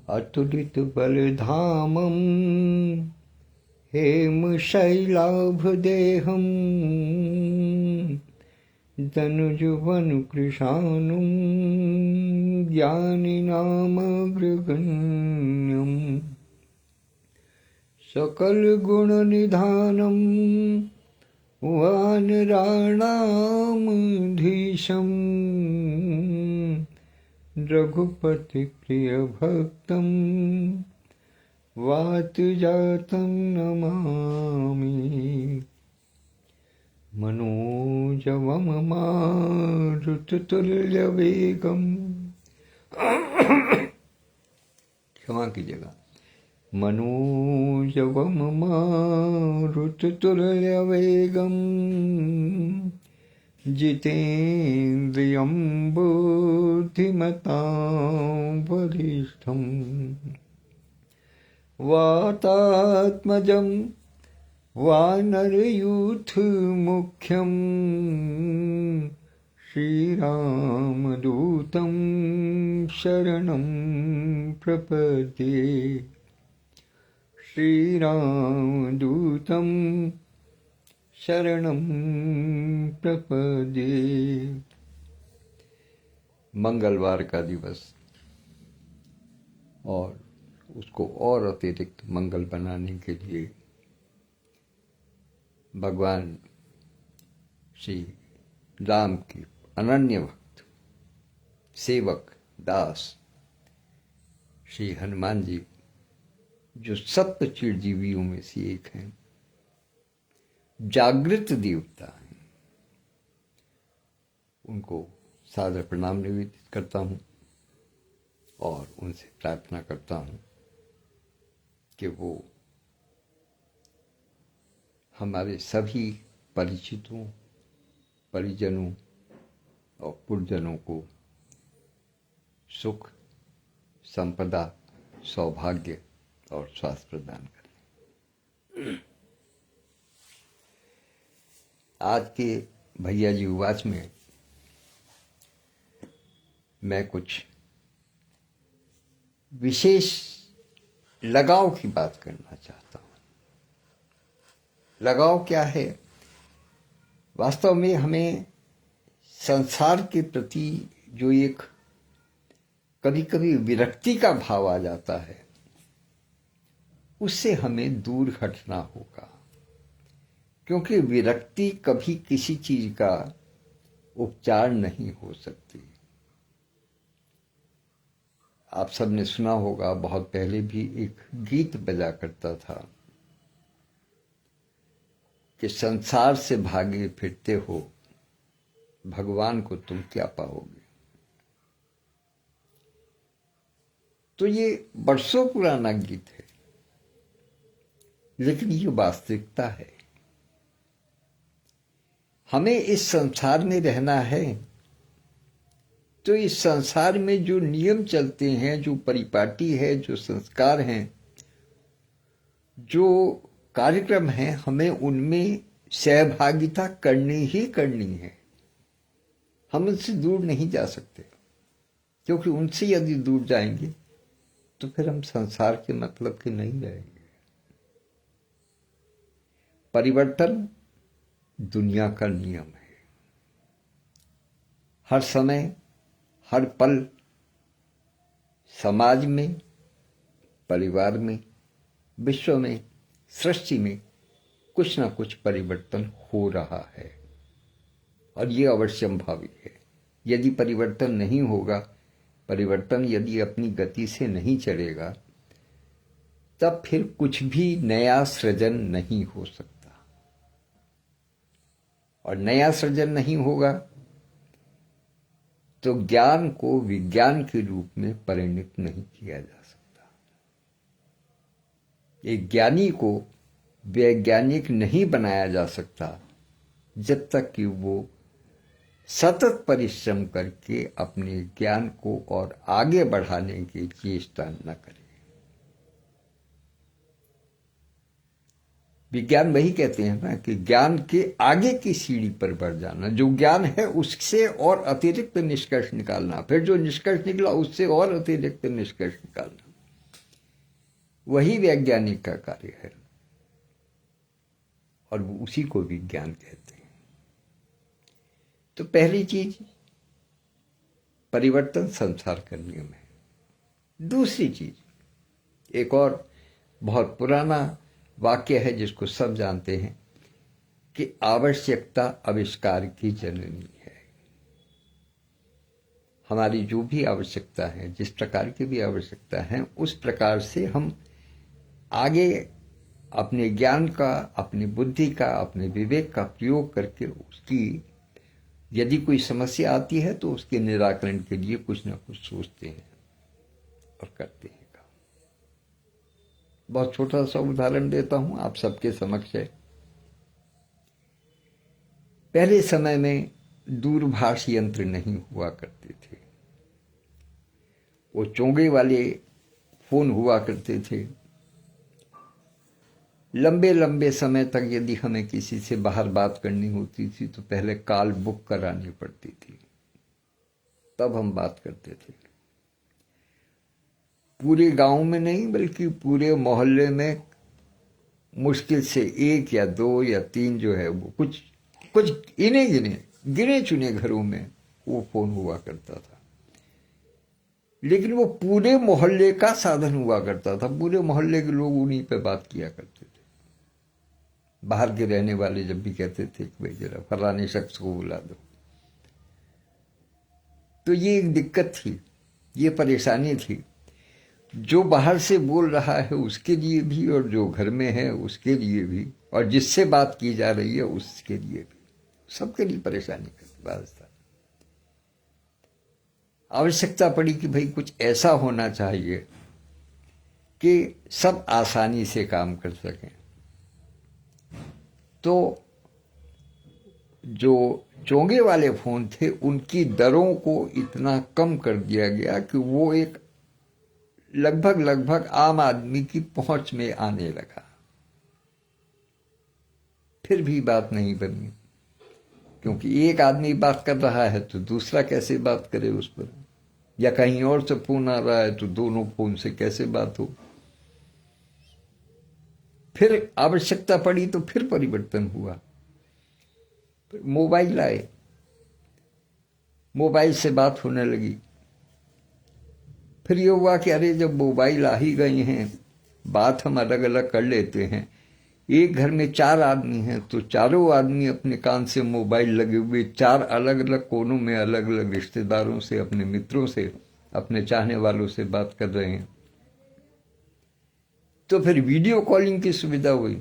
अतुलित बलधामं हेमशैलाभदेहं दनुजुवनुकृशानुं ज्ञानिनामग्रगण्यं सकलगुणनिधानं वानराणामधीशं रघुपतिप्रियभक्तं वातजातं नमामि। मनोजवममारुततुल्यवेगं क्षमा कीजिएगा, मनोजवममारुततुल्यवेगं जितेन्द्रियं बुद्धिमतां वरिष्ठं वातात्मजं वानरयूथमुख्यं श्रीरामदूतं शरणं प्रपद्ये। श्रीरामदूतं शरणं प्रपद्ये। मंगलवार का दिवस और उसको और अतिरिक्त मंगल बनाने के लिए भगवान श्री राम की अनन्य भक्त सेवक दास श्री हनुमान जी, जो सप्त चिरजीवियों में से एक हैं, जागृत देवता हैं, उनको सादर प्रणाम निवेदित करता हूँ और उनसे प्रार्थना करता हूँ कि वो हमारे सभी परिचितों, परिजनों और पुरजनों को सुख, संपदा, सौभाग्य और स्वास्थ्य प्रदान करें। आज के भैया जी उवाच में मैं कुछ विशेष लगाव की बात करना चाहता हूँ। लगाव क्या है? वास्तव में हमें संसार के प्रति जो एक कभी कभी विरक्ति का भाव आ जाता है, उससे हमें दूर हटना होगा, क्योंकि विरक्ति कभी किसी चीज का उपचार नहीं हो सकती। आप सबने सुना होगा, बहुत पहले भी एक गीत बजा करता था कि संसार से भागे फिरते हो, भगवान को तुम क्या पाओगे। तो ये बरसों पुराना गीत है, लेकिन ये वास्तविकता है। हमें इस संसार में रहना है, तो इस संसार में जो नियम चलते हैं, जो परिपाटी है, जो संस्कार हैं, जो कार्यक्रम हैं, हमें उनमें सहभागिता करनी ही करनी है। हम उनसे दूर नहीं जा सकते, क्योंकि उनसे यदि दूर जाएंगे तो फिर हम संसार के मतलब के नहीं रहेंगे। परिवर्तन दुनिया का नियम है। हर समय, हर पल समाज में, परिवार में, विश्व में, सृष्टि में कुछ ना कुछ परिवर्तन हो रहा है और ये अवश्यंभावी है। यदि परिवर्तन नहीं होगा, परिवर्तन यदि अपनी गति से नहीं चलेगा, तब फिर कुछ भी नया सृजन नहीं हो सकता, और नया सृजन नहीं होगा तो ज्ञान को विज्ञान के रूप में परिणित नहीं किया जा सकता। एक ज्ञानी को वैज्ञानिक नहीं बनाया जा सकता जब तक कि वो सतत परिश्रम करके अपने ज्ञान को और आगे बढ़ाने की चेष्टा न करे। विज्ञान वही कहते हैं ना कि ज्ञान के आगे की सीढ़ी पर बढ़ जाना, जो ज्ञान है उससे और अतिरिक्त निष्कर्ष निकालना, फिर जो निष्कर्ष निकला उससे और अतिरिक्त निष्कर्ष निकालना। वही वैज्ञानिक का कार्य है और वो उसी को विज्ञान कहते हैं। तो पहली चीज, परिवर्तन संसार का नियम है। दूसरी चीज, एक और बहुत पुराना वाक्य है जिसको सब जानते हैं कि आवश्यकता आविष्कार की जननी है। हमारी जो भी आवश्यकता है, जिस प्रकार की भी आवश्यकता है, उस प्रकार से हम आगे अपने ज्ञान का, अपनी बुद्धि का, अपने विवेक का प्रयोग करके उसकी, यदि कोई समस्या आती है तो उसके निराकरण के लिए कुछ ना कुछ सोचते हैं और करते हैं काम। बहुत छोटा सा उदाहरण देता हूं, आप सबके समक्ष है। पहले समय में दूरभाष यंत्र नहीं हुआ करते थे, वो चोंगे वाले फोन हुआ करते थे। लंबे लंबे समय तक यदि हमें किसी से बाहर बात करनी होती थी तो पहले कॉल बुक करानी पड़ती थी, तब हम बात करते थे। पूरे गांव में नहीं बल्कि पूरे मोहल्ले में मुश्किल से 1 या 2 या 3 जो है वो कुछ गिने चुने घरों में वो फोन हुआ करता था। लेकिन वो पूरे मोहल्ले का साधन हुआ करता था, पूरे मोहल्ले के लोग उन्हीं पे बात किया करते थे। बाहर के रहने वाले जब भी कहते थे कि भाई जरा फलाने शख्स को बुला दो, तो ये एक दिक्कत थी, ये परेशानी थी। जो बाहर से बोल रहा है उसके लिए भी और जो घर में है उसके लिए भी और जिससे बात की जा रही है उसके लिए भी, सबके लिए परेशानी का बात था। आवश्यकता पड़ी कि भाई कुछ ऐसा होना चाहिए कि सब आसानी से काम कर सकें। तो जो चोंगे वाले फोन थे उनकी दरों को इतना कम कर दिया गया कि वो एक लगभग आम आदमी की पहुंच में आने लगा। फिर भी बात नहीं बनी, क्योंकि एक आदमी बात कर रहा है तो दूसरा कैसे बात करे उस पर, या कहीं और से फोन आ रहा है तो दोनों फोन से कैसे बात हो। फिर आवश्यकता पड़ी तो फिर परिवर्तन हुआ, फिर मोबाइल आए, मोबाइल से बात होने लगी। फिर ये हुआ कि अरे जब मोबाइल आ ही गए हैं, बात हम अलग अलग कर लेते हैं। एक घर में 4 आदमी हैं तो चारों आदमी अपने कान से मोबाइल लगे हुए 4 अलग अलग कोनों में अलग अलग रिश्तेदारों से, अपने मित्रों से, अपने चाहने वालों से बात कर रहे हैं। तो फिर वीडियो कॉलिंग की सुविधा हुई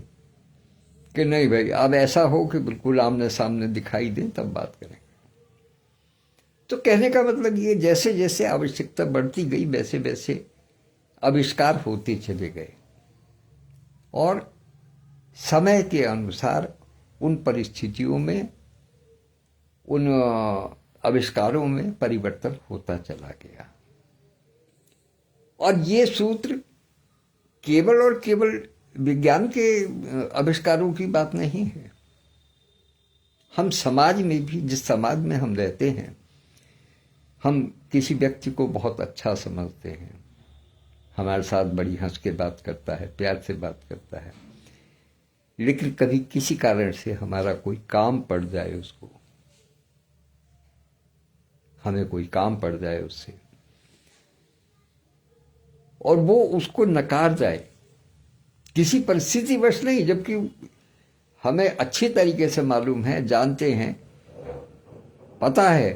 कि नहीं भाई अब ऐसा हो कि बिल्कुल आमने सामने दिखाई दे तब बात करें। तो कहने का मतलब ये, जैसे जैसे आवश्यकता बढ़ती गई वैसे वैसे आविष्कार होते चले गए और समय के अनुसार उन परिस्थितियों में, उन आविष्कारों में परिवर्तन होता चला गया। और ये सूत्र केवल और केवल विज्ञान के आविष्कारों की बात नहीं है। हम समाज में भी, जिस समाज में हम रहते हैं, हम किसी व्यक्ति को बहुत अच्छा समझते हैं, हमारे साथ बड़ी हंस के बात करता है, प्यार से बात करता है, लेकिन कभी किसी कारण से हमारा कोई काम पड़ जाए, उसको हमें कोई काम पड़ जाए उससे और वो उसको नकार जाए किसी परिस्थितिवश नहीं, जबकि हमें अच्छी तरीके से मालूम है, जानते हैं, पता है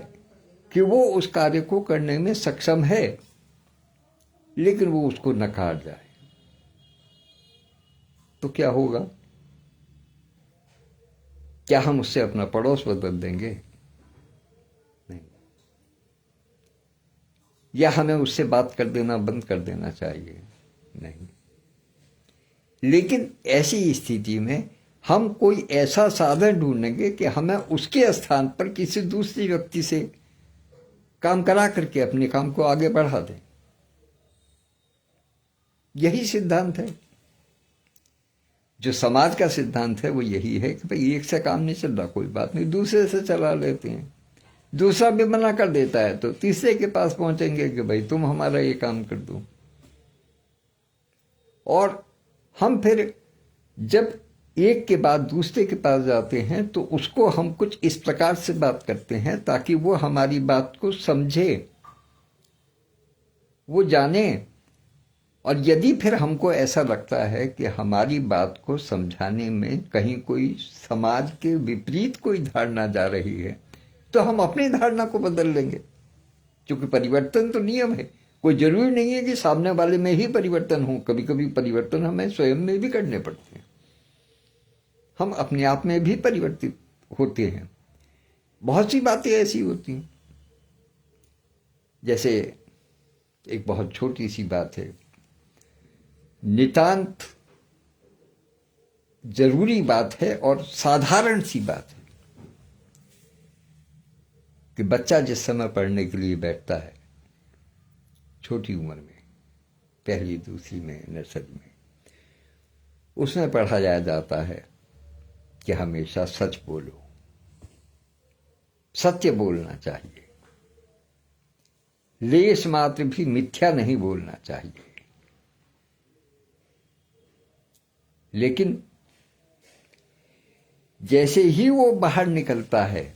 कि वो उस कार्य को करने में सक्षम है, लेकिन वो उसको नकार जाए तो क्या होगा? क्या हम उससे अपना पड़ोस बदल देंगे? नहीं। या हमें उससे बात कर देना बंद कर देना चाहिए? नहीं। लेकिन ऐसी स्थिति में हम कोई ऐसा साधन ढूंढेंगे कि हमें उसके स्थान पर किसी दूसरे व्यक्ति से काम करा करके अपने काम को आगे बढ़ा दें। यही सिद्धांत है, जो समाज का सिद्धांत है वो यही है कि भाई एक से काम नहीं चल रहा, कोई बात नहीं, दूसरे से चला लेते हैं। दूसरा भी मना कर देता है तो तीसरे के पास पहुंचेंगे कि भाई तुम हमारा ये काम कर दो। और हम फिर जब एक के बाद दूसरे के पास जाते हैं तो उसको हम कुछ इस प्रकार से बात करते हैं ताकि वो हमारी बात को समझे, वो जाने। और यदि फिर हमको ऐसा लगता है कि हमारी बात को समझाने में कहीं कोई समाज के विपरीत कोई धारणा जा रही है तो हम अपनी धारणा को बदल लेंगे, क्योंकि परिवर्तन तो नियम है। कोई जरूरी नहीं है कि सामने वाले में ही परिवर्तन हो, कभी कभी परिवर्तन हमें स्वयं में भी करने पड़ते हैं, हम अपने आप में भी परिवर्तित होते हैं। बहुत सी बातें ऐसी होती हैं, जैसे एक बहुत छोटी सी बात है, नितांत जरूरी बात है और साधारण सी बात है कि बच्चा जिस समय पढ़ने के लिए बैठता है छोटी उम्र में, पहली दूसरी में, नर्सरी में, उसमें पढ़ाया जाता है कि हमेशा सच बोलो, सत्य बोलना चाहिए, लेश मात्र भी मिथ्या नहीं बोलना चाहिए। लेकिन जैसे ही वो बाहर निकलता है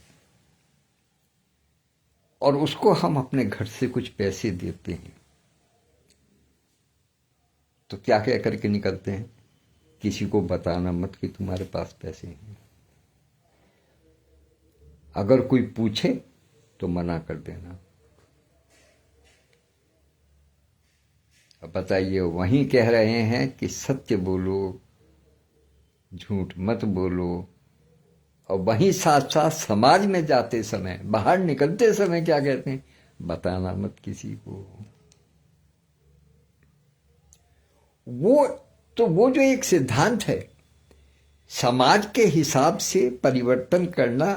और उसको हम अपने घर से कुछ पैसे देते हैं तो क्या क्या करके निकलते हैं, किसी को बताना मत कि तुम्हारे पास पैसे हैं, अगर कोई पूछे तो मना कर देना। अब बताइए, वहीं कह रहे हैं कि सत्य बोलो, झूठ मत बोलो, और वहीं साथ साथ समाज में जाते समय, बाहर निकलते समय क्या कहते हैं, बताना मत किसी को। वो जो एक सिद्धांत है, समाज के हिसाब से परिवर्तन करना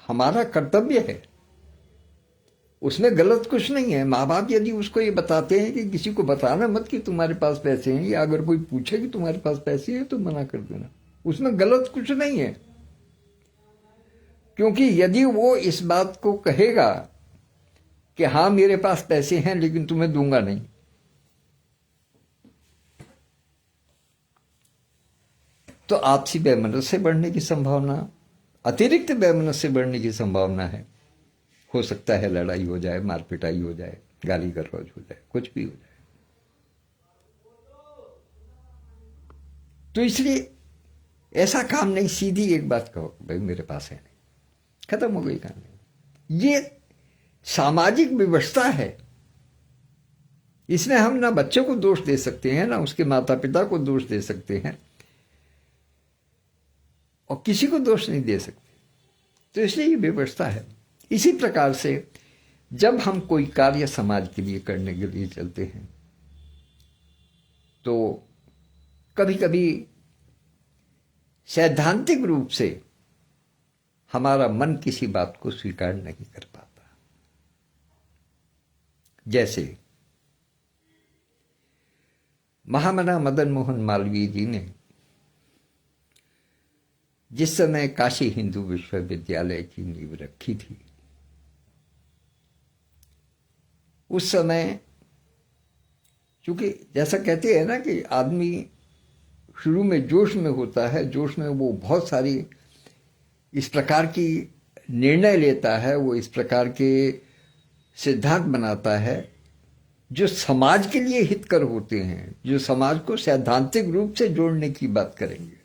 हमारा कर्तव्य है, उसमें गलत कुछ नहीं है। माँ बाप यदि उसको ये बताते हैं कि किसी को बताना मत कि तुम्हारे पास पैसे हैं, या अगर कोई पूछे कि तुम्हारे पास पैसे हैं तो मना कर देना, उसमें गलत कुछ नहीं है। क्योंकि यदि वो इस बात को कहेगा कि हाँ मेरे पास पैसे हैं लेकिन तुम्हें दूंगा नहीं, तो आपसी वैमनस्य बढ़ने की संभावना, अतिरिक्त वैमनस्य बढ़ने की संभावना है। हो सकता है लड़ाई हो जाए, मार पिटाई हो जाए, गाली गलौज हो जाए, कुछ भी हो जाए। तो इसलिए ऐसा काम नहीं, सीधी एक बात कहो, भाई मेरे पास है नहीं, खत्म हो गई कहानी। ये सामाजिक व्यवस्था है, इसमें हम ना बच्चे को दोष दे सकते हैं ना उसके माता पिता को दोष दे सकते हैं, और किसी को दोष नहीं दे सकते। तो इसलिए ये व्यवस्था है। इसी प्रकार से जब हम कोई कार्य समाज के लिए करने के लिए चलते हैं तो कभी कभी सैद्धांतिक रूप से हमारा मन किसी बात को स्वीकार नहीं कर पाता। जैसे महामना मदन मोहन मालवीय जी ने जिस समय काशी हिंदू विश्वविद्यालय की नींव रखी थी, उस समय क्योंकि जैसा कहते हैं ना कि आदमी शुरू में जोश में होता है, जोश में वो बहुत सारी इस प्रकार की निर्णय लेता है, वो इस प्रकार के सिद्धांत बनाता है जो समाज के लिए हितकर होते हैं, जो समाज को सैद्धांतिक रूप से जोड़ने की बात करेंगे।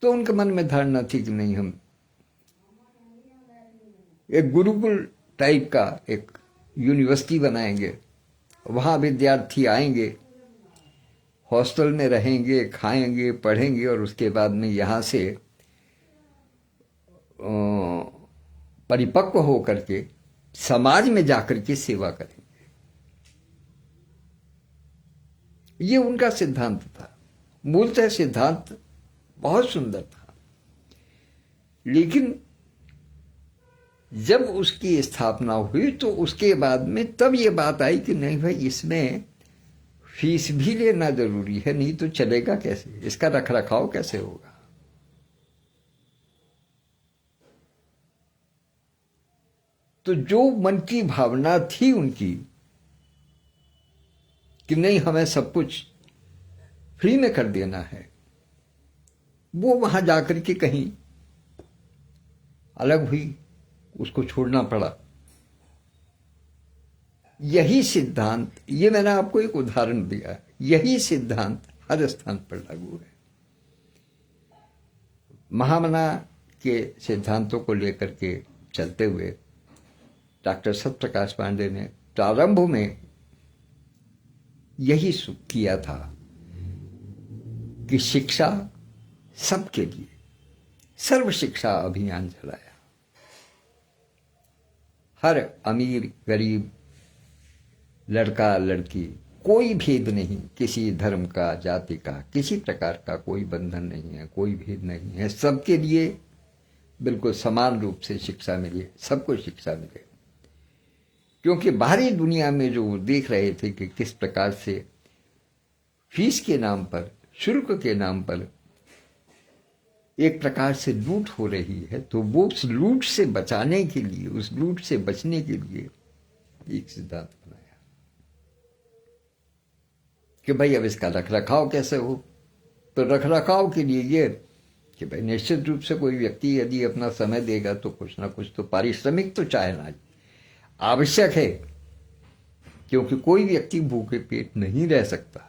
तो उनके मन में धारणा थी कि नहीं, हम एक गुरुकुल टाइप का एक यूनिवर्सिटी बनाएंगे, वहां विद्यार्थी आएंगे, हॉस्टल में रहेंगे, खाएंगे, पढ़ेंगे, और उसके बाद में यहां से परिपक्व होकर के समाज में जाकर के सेवा करेंगे। ये उनका सिद्धांत था। मूलतः सिद्धांत बहुत सुंदर था, लेकिन जब उसकी स्थापना हुई तो उसके बाद में तब ये बात आई कि नहीं भाई, इसमें फीस भी लेना जरूरी है, नहीं तो चलेगा कैसे, इसका रखरखाव कैसे होगा। तो जो मन की भावना थी उनकी, कि नहीं हमें सब कुछ फ्री में कर देना है, वो वहां जाकर के कहीं अलग हुई, उसको छोड़ना पड़ा। यही सिद्धांत, ये मैंने आपको एक उदाहरण दिया है, यही सिद्धांत हर स्थान पर लागू है। महामना के सिद्धांतों को लेकर के चलते हुए डॉक्टर सत्यप्रकाश पांडे ने प्रारंभ में यही किया था कि शिक्षा सबके लिए सर्व शिक्षा अभियान चलाया। हर अमीर गरीब, लड़का लड़की, कोई भेद नहीं, किसी धर्म का, जाति का, किसी प्रकार का कोई बंधन नहीं है, कोई भेद नहीं है, सबके लिए बिल्कुल समान रूप से शिक्षा मिले, सबको शिक्षा मिले। क्योंकि बाहरी दुनिया में जो वो देख रहे थे कि किस प्रकार से फीस के नाम पर, शुल्क के नाम पर एक प्रकार से लूट हो रही है, तो वो उस लूट से बचाने के लिए, उस लूट से बचने के लिए एक सिद्धांत बनाया कि भाई अब इसका रख रखाव कैसे हो। तो रख रखाव के लिए ये कि भाई निश्चित रूप से कोई व्यक्ति यदि अपना समय देगा तो कुछ ना कुछ तो पारिश्रमिक तो चाहना आवश्यक है, क्योंकि कोई व्यक्ति भूखे पेट नहीं रह सकता।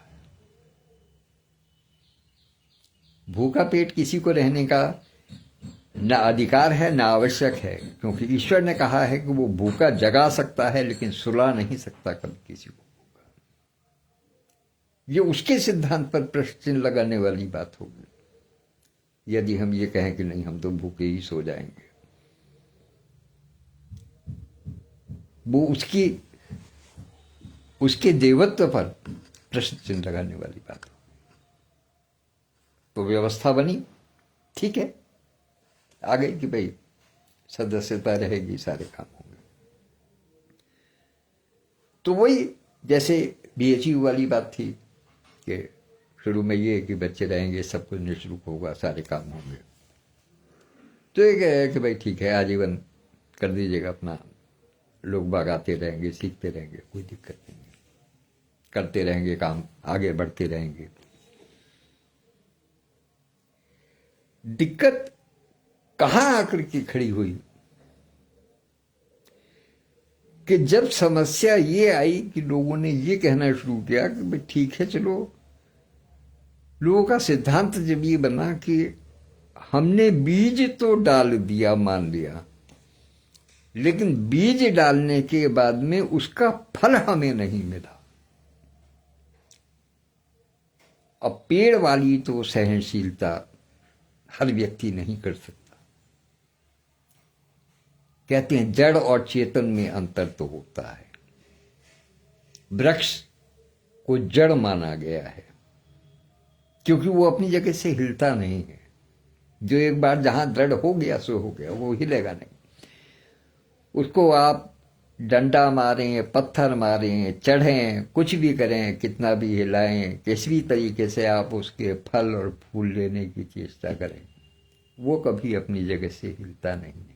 भूखा पेट किसी को रहने का ना अधिकार है ना आवश्यक है, क्योंकि ईश्वर ने कहा है कि वो भूखा जगा सकता है लेकिन सुला नहीं सकता कभी किसी को भूखा। ये उसके सिद्धांत पर प्रश्न चिन्ह लगाने वाली बात होगी यदि हम ये कहें कि नहीं हम तो भूखे ही सो जाएंगे। वो उसके देवत्व पर प्रश्न चिन्ह लगाने वाली बात हो। तो व्यवस्था बनी, ठीक है, आ गई कि भाई सदस्यता रहेगी, सारे काम होंगे। तो वही जैसे बीएचयू वाली बात थी कि शुरू में ये कि बच्चे रहेंगे, सब कुछ निःशुल्क होगा, सारे काम होंगे। तो ये कह है कि भाई ठीक है, आजीवन कर दीजिएगा, अपना लोग बाग आते रहेंगे, सीखते रहेंगे, कोई दिक्कत नहीं है, करते रहेंगे काम, आगे बढ़ते रहेंगे। दिक्कत कहां आकर के खड़ी हुई कि जब समस्या ये आई कि लोगों ने ये कहना शुरू किया कि भाई ठीक है, चलो, लोगों का सिद्धांत जब ये बना कि हमने बीज तो डाल दिया, मान लिया, लेकिन बीज डालने के बाद में उसका फल हमें नहीं मिला। अब पेड़ वाली तो सहनशीलता हर व्यक्ति नहीं कर सकता। कहते हैं जड़ और चेतन में अंतर तो होता है। वृक्ष को जड़ माना गया है क्योंकि वो अपनी जगह से हिलता नहीं है। जो एक बार जहां दृढ़ हो गया सो हो गया, वो हिलेगा नहीं। उसको आप डंडा मारें, पत्थर मारें, चढ़ें, कुछ भी करें, कितना भी हिलाएं, किसी भी तरीके से आप उसके फल और फूल लेने की चेष्टा करें, वो कभी अपनी जगह से हिलता नहीं है।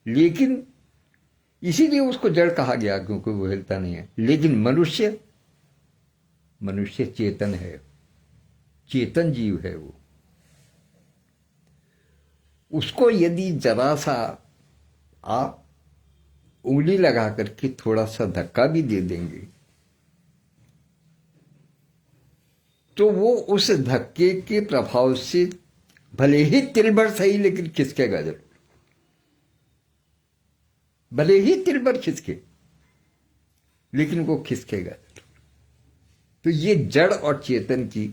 लेकिन इसीलिए उसको जड़ कहा गया क्योंकि वो हिलता नहीं है। लेकिन मनुष्य चेतन है, चेतन जीव है। वो उसको यदि जरा सा आप उंगली लगा करके थोड़ा सा धक्का भी दे देंगे तो वो उस धक्के के प्रभाव से भले ही तिल भर सही लेकिन खिसकेगा जरूर, भले ही तिल भर खिसके लेकिन वो खिसकेगा जरूर। तो ये जड़ और चेतन की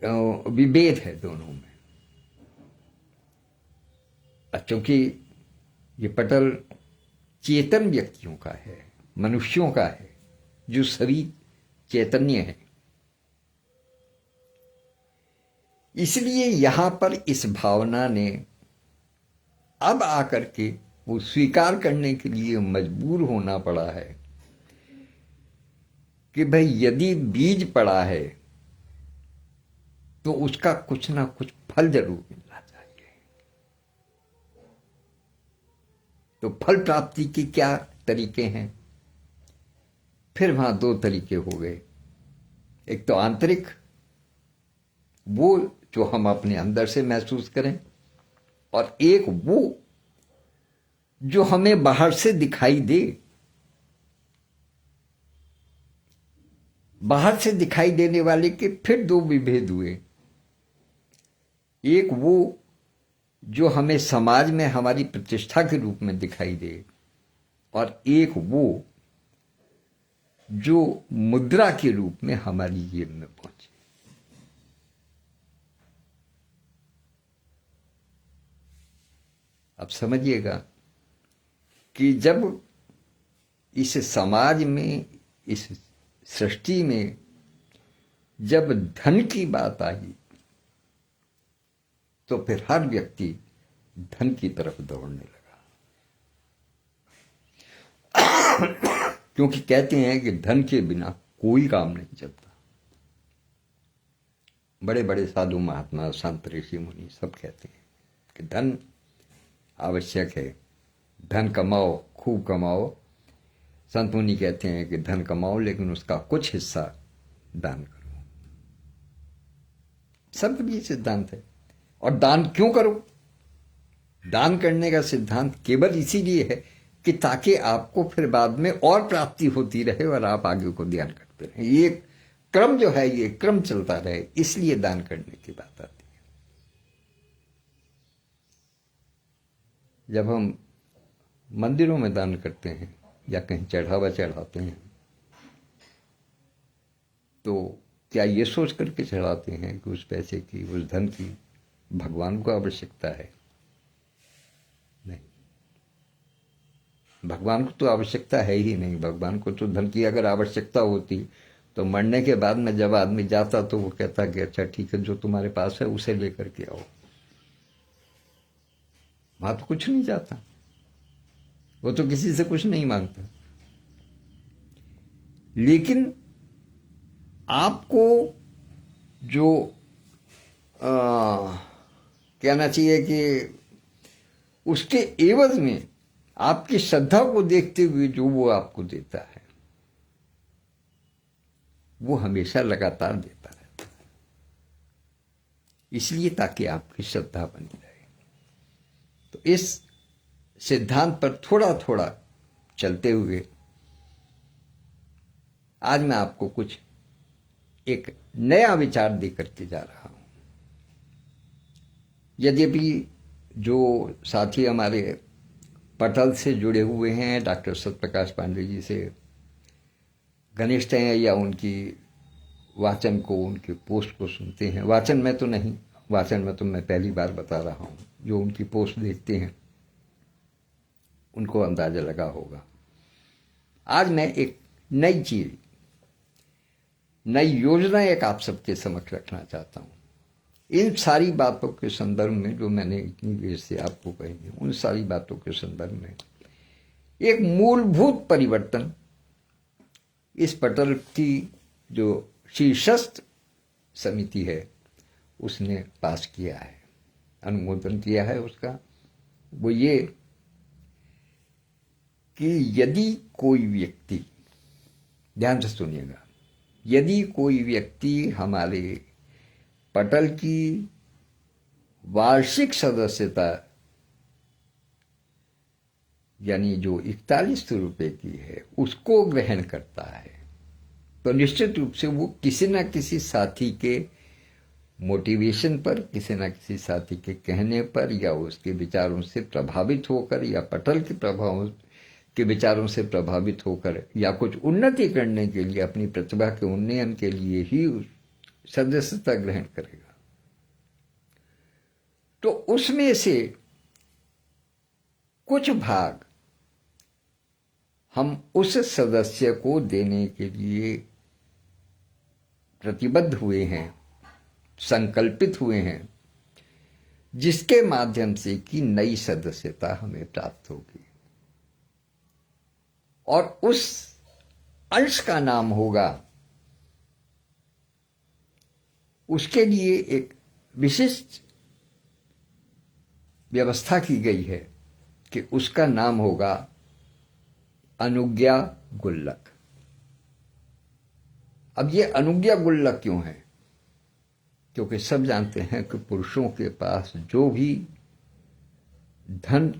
विभेद है दोनों में। क्योंकि ये पटल चेतन व्यक्तियों का है, मनुष्यों का है, जो सभी चैतन्य है। इसलिए यहां पर इस भावना ने अब आकर के वो स्वीकार करने के लिए मजबूर होना पड़ा है कि भाई यदि बीज पड़ा है तो उसका कुछ ना कुछ फल जरूर मिलना चाहिए। तो फल प्राप्ति की क्या तरीके हैं। फिर वहां दो तरीके हो गए, एक तो आंतरिक, वो जो हम अपने अंदर से महसूस करें, और एक वो जो हमें बाहर से दिखाई दे। बाहर से दिखाई देने वाले के फिर दो विभेद हुए, एक वो जो हमें समाज में हमारी प्रतिष्ठा के रूप में दिखाई दे, और एक वो जो मुद्रा के रूप में हमारी जेब में पहुंचे। अब समझिएगा कि जब इस समाज में, इस सृष्टि में जब धन की बात आई, तो फिर हर व्यक्ति धन की तरफ दौड़ने लगा। क्योंकि कहते हैं कि धन के बिना कोई काम नहीं चलता। बड़े बड़े साधु महात्मा, संत, ऋषि मुनि सब कहते हैं कि धन आवश्यक है, धन कमाओ, खूब कमाओ। संत मुनि कहते हैं कि धन कमाओ लेकिन उसका कुछ हिस्सा दान करो। सबका भी सिद्धांत है। और दान क्यों करो? दान करने का सिद्धांत केवल इसीलिए है कि ताकि आपको फिर बाद में और प्राप्ति होती रहे और आप आगे को ध्यान करते रहे। ये क्रम जो है, ये क्रम चलता रहे, इसलिए दान करने की बात आती है। जब हम मंदिरों में दान करते हैं या कहीं चढ़ावा चढ़ाते हैं, तो क्या ये सोच करके चढ़ाते हैं कि उस पैसे की, उस धन की भगवान को आवश्यकता है? नहीं, भगवान को तो आवश्यकता है ही नहीं। भगवान को तो धन की अगर आवश्यकता होती तो मरने के बाद में जब आदमी जाता तो वो कहता कि अच्छा ठीक है, जो तुम्हारे पास है उसे लेकर के आओ। वहां तो कुछ नहीं जाता, वो तो किसी से कुछ नहीं मांगता। लेकिन आपको जो कहना चाहिए कि उसके एवज में आपकी श्रद्धा को देखते हुए जो वो आपको देता है, वो हमेशा लगातार देता रहता है। इसलिए ताकि आपकी श्रद्धा बनी रहे। तो इस सिद्धांत पर थोड़ा थोड़ा चलते हुए आज मैं आपको कुछ एक नया विचार देकर के जा रहा हूं। यद्यपि जो साथी हमारे पटल से जुड़े हुए हैं, डॉक्टर सत्यप्रकाश पांडे जी से घनिष्ठ हैं या उनकी वाचन को, उनके पोस्ट को सुनते हैं, वाचन में तो नहीं, वाचन में तो मैं पहली बार बता रहा हूं, जो उनकी पोस्ट देखते हैं उनको अंदाजा लगा होगा। आज मैं एक नई चीज, नई योजना एक आप सबके समक्ष रखना चाहता हूं। इन सारी बातों के संदर्भ में जो मैंने इतनी देर से आपको कही है, उन सारी बातों के संदर्भ में एक मूलभूत परिवर्तन इस पटल की जो शीर्षस्थ समिति है उसने पास किया है, अनुमोदन किया है उसका। वो ये कि यदि कोई व्यक्ति, ध्यान से सुनिएगा, यदि कोई व्यक्ति हमारे पटल की वार्षिक सदस्यता यानी जो 41 रुपए की है उसको ग्रहण करता है, तो निश्चित रूप से वो किसी न किसी साथी के मोटिवेशन पर, किसी न किसी साथी के कहने पर, या उसके विचारों से प्रभावित होकर, या पटल के प्रभाव के विचारों से प्रभावित होकर, या कुछ उन्नति करने के लिए, अपनी प्रतिभा के उन्नयन के लिए ही सदस्यता ग्रहण करेगा। तो उसमें से कुछ भाग हम उस सदस्य को देने के लिए प्रतिबद्ध हुए हैं, संकल्पित हुए हैं, जिसके माध्यम से कि नई सदस्यता हमें प्राप्त होगी। और उस अंश का नाम होगा, उसके लिए एक विशिष्ट व्यवस्था की गई है कि उसका नाम होगा अनुज्ञा गुल्लक। अब ये अनुज्ञा गुल्लक क्यों है? क्योंकि सब जानते हैं कि पुरुषों के पास जो भी धन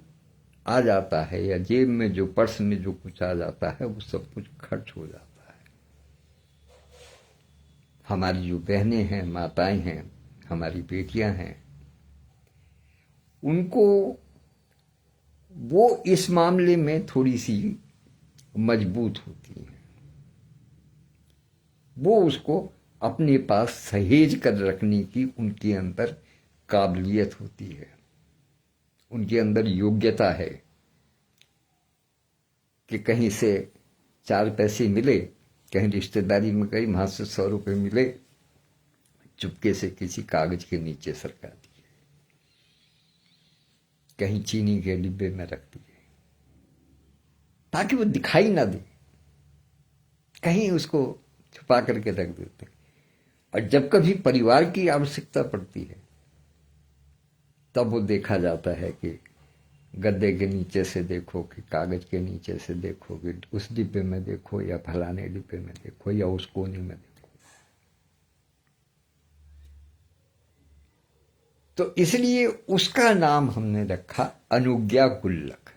आ जाता है या जेब में जो पर्स में जो कुछ आ जाता है वो सब कुछ खर्च हो जाता है। हमारी जो बहनें हैं, माताएं हैं, हमारी बेटियां हैं, उनको वो इस मामले में थोड़ी सी मजबूत होती हैं। वो उसको अपने पास सहेज कर रखने की उनके अंदर काबिलियत होती है, उनके अंदर योग्यता है कि कहीं से 4 पैसे मिले, कहीं रिश्तेदारी में गई, वहां से 100 रुपये मिले, चुपके से किसी कागज के नीचे सरका दिए, कहीं चीनी के डिब्बे में रख दिए ताकि वो दिखाई ना दे, कहीं उसको छुपा करके रख देते। और जब कभी परिवार की आवश्यकता पड़ती है तब वो देखा जाता है कि गद्दे के नीचे से देखो, कि कागज के नीचे से देखो, कि उस डिब्बे में देखो या फलाने डिब्बे में देखो या उस कोने में देखो। तो इसलिए उसका नाम हमने रखा अनुज्ञा गुल्लक।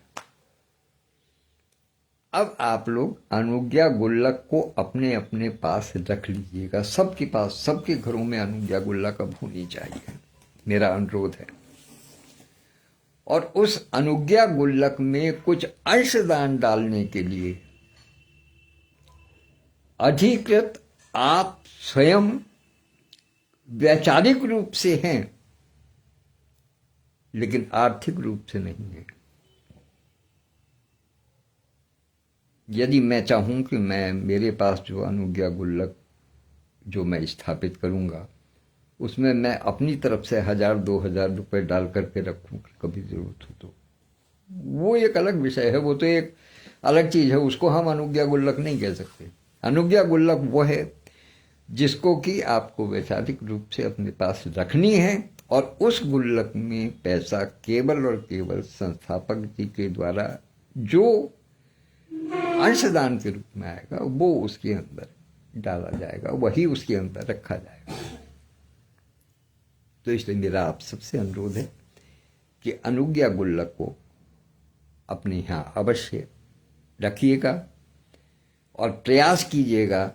अब आप लोग अनुज्ञा गुल्लक को अपने अपने पास रख लीजिएगा। सबके पास, सबके घरों में अनुज्ञा गुल्लक अब होनी चाहिए, मेरा अनुरोध है। और उस अनुज्ञा गुल्लक में कुछ अंशदान डालने के लिए अधिकृत आप स्वयं वैचारिक रूप से हैं, लेकिन आर्थिक रूप से नहीं है। यदि मैं चाहूं कि मेरे पास जो अनुज्ञा गुल्लक जो मैं स्थापित करूंगा उसमें मैं अपनी तरफ से 1000-2000 रुपए डाल करके रखूं कि कभी जरूरत हो तो, वो एक अलग विषय है, वो तो एक अलग चीज है, उसको हम अनुज्ञा गुल्लक नहीं कह सकते। अनुज्ञा गुल्लक वो है जिसको कि आपको वैचारिक रूप से अपने पास रखनी है, और उस गुल्लक में पैसा केवल और केवल संस्थापक जी के द्वारा जो अंशदान के रूप में आएगा वो उसके अंदर डाला जाएगा, वही उसके अंदर रखा जाएगा। तो इसलिए मेरा आप सबसे अनुरोध है कि अनुज्ञा गुल्लक को अपने यहाँ अवश्य रखिएगा और प्रयास कीजिएगा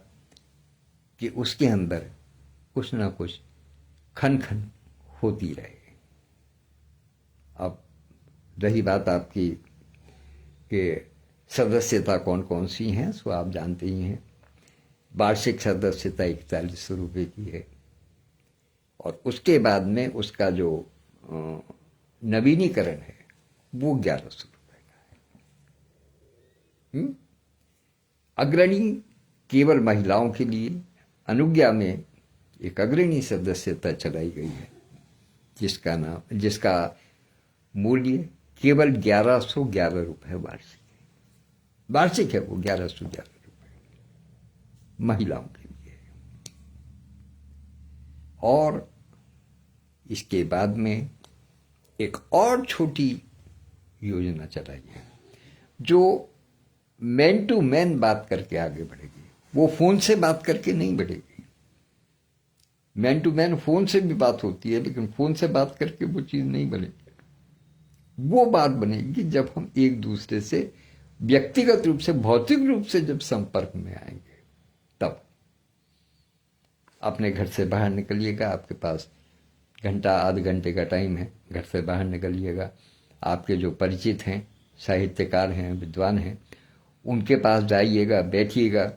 कि उसके अंदर कुछ ना कुछ खन खन होती रहे। अब रही बात आपकी कि सदस्यता कौन कौन सी हैं, सो आप जानते ही हैं। वार्षिक सदस्यता 4100 रुपये की है, और उसके बाद में उसका जो नवीनीकरण है वो 1100 रुपये का है। अग्रणी केवल महिलाओं के लिए अनुज्ञा में एक अग्रणी सदस्यता चलाई गई है जिसका मूल्य केवल 1111 रुपये वार्षिक है, वो 1111 रुपये महिलाओं के लिए। और इसके बाद में एक और छोटी योजना चलाई है जो मैन टू मैन बात करके आगे बढ़ेगी, वो फोन से बात करके नहीं बढ़ेगी। मैन टू मैन फोन से भी बात होती है, लेकिन फोन से बात करके वो चीज नहीं बनेगी। वो बात बनेगी जब हम एक दूसरे से व्यक्तिगत रूप से, भौतिक रूप से जब संपर्क में आएंगे, तब अपने घर से बाहर निकलिएगा, आपके पास घंटा आध घंटे का टाइम है, घर से बाहर निकलिएगा, आपके जो परिचित हैं, साहित्यकार हैं, विद्वान हैं, उनके पास जाइएगा, बैठिएगा,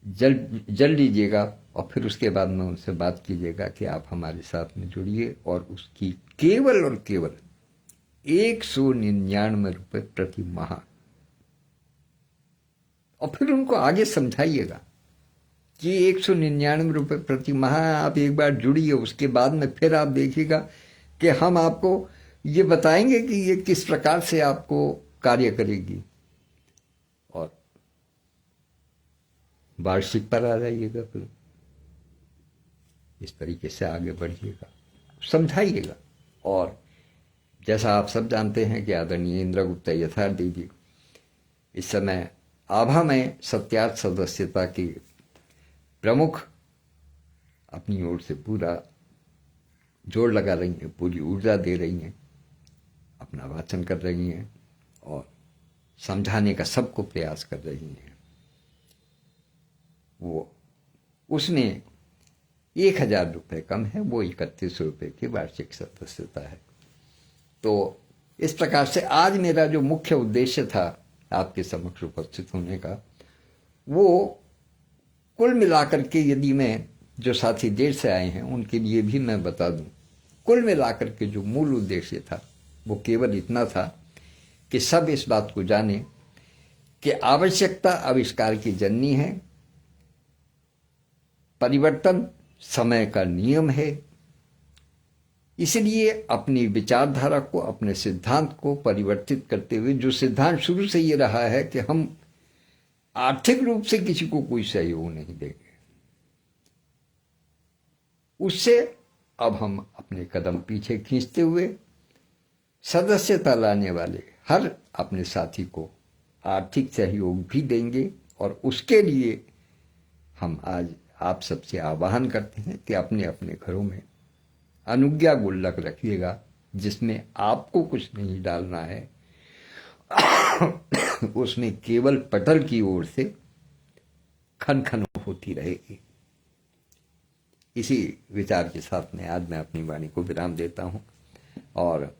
जल लीजिएगा, और फिर उसके बाद में उनसे बात कीजिएगा कि आप हमारे साथ में जुड़िए, और उसकी केवल और केवल 199 रुपये प्रति माह। और फिर उनको आगे समझाइएगा कि 199 रुपये प्रति माह आप एक बार जुड़िए, उसके बाद में फिर आप देखिएगा कि हम आपको ये बताएंगे कि ये किस प्रकार से आपको कार्य करेगी, और वार्षिक पर आ जाइएगा। फिर इस तरीके से आगे बढ़िएगा, समझाइएगा। और जैसा आप सब जानते हैं कि आदरणीय इंदिरा गुप्ता यथार्थ दीदी इस समय आभा में सत्यार्थ सदस्यता की प्रमुख अपनी ओर से पूरा जोर लगा रही हैं, पूरी ऊर्जा दे रही हैं, अपना वाचन कर रही हैं और समझाने का सबको प्रयास कर रही हैं। वो उसमें 1,000 रुपये कम है, वो 31 रुपये की वार्षिक सदस्यता है। तो इस प्रकार से आज मेरा जो मुख्य उद्देश्य था आपके समक्ष उपस्थित होने का, वो कुल मिलाकर के, यदि मैं जो साथी देर से आए हैं उनके लिए भी मैं बता दूं, कुल मिलाकर के जो मूल उद्देश्य था वो केवल इतना था कि सब इस बात को जाने कि आवश्यकता आविष्कार की जननी है, परिवर्तन समय का नियम है। इसलिए अपनी विचारधारा को, अपने सिद्धांत को परिवर्तित करते हुए, जो सिद्धांत शुरू से ये रहा है कि हम आर्थिक रूप से किसी को कोई सहयोग नहीं देंगे, उससे अब हम अपने कदम पीछे खींचते हुए सदस्यता लाने वाले हर अपने साथी को आर्थिक सहयोग भी देंगे। और उसके लिए हम आज आप सबसे आह्वान करते हैं कि अपने अपने घरों में अनुज्ञा गुल्लक रखिएगा, जिसमें आपको कुछ नहीं डालना है, उसमें केवल पटल की ओर से खन खन होती रहेगी। इसी विचार के साथ में आज मैं अपनी वाणी को विराम देता हूं। और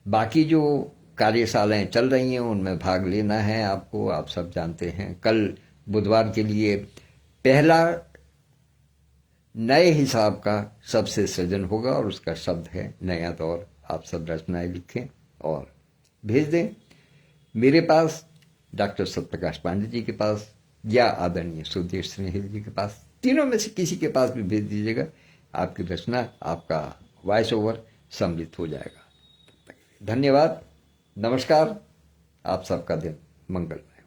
बाकी जो कार्यशालाएं चल रही हैं उनमें भाग लेना है आपको, आप सब जानते हैं। कल बुधवार के लिए पहला नए हिसाब का सबसे सृजन होगा और उसका शब्द है नया दौर। आप सब रचनाएं लिखें और भेज दें मेरे पास, डॉक्टर सत्यप्रकाश पांडे जी के पास या आदरणीय सुदेश स्नेहिल जी के पास, तीनों में से किसी के पास भी भेज दीजिएगा। आपकी रचना, आपका वॉइस ओवर सम्मिलित हो जाएगा। धन्यवाद, नमस्कार, आप सबका दिन मंगलमय।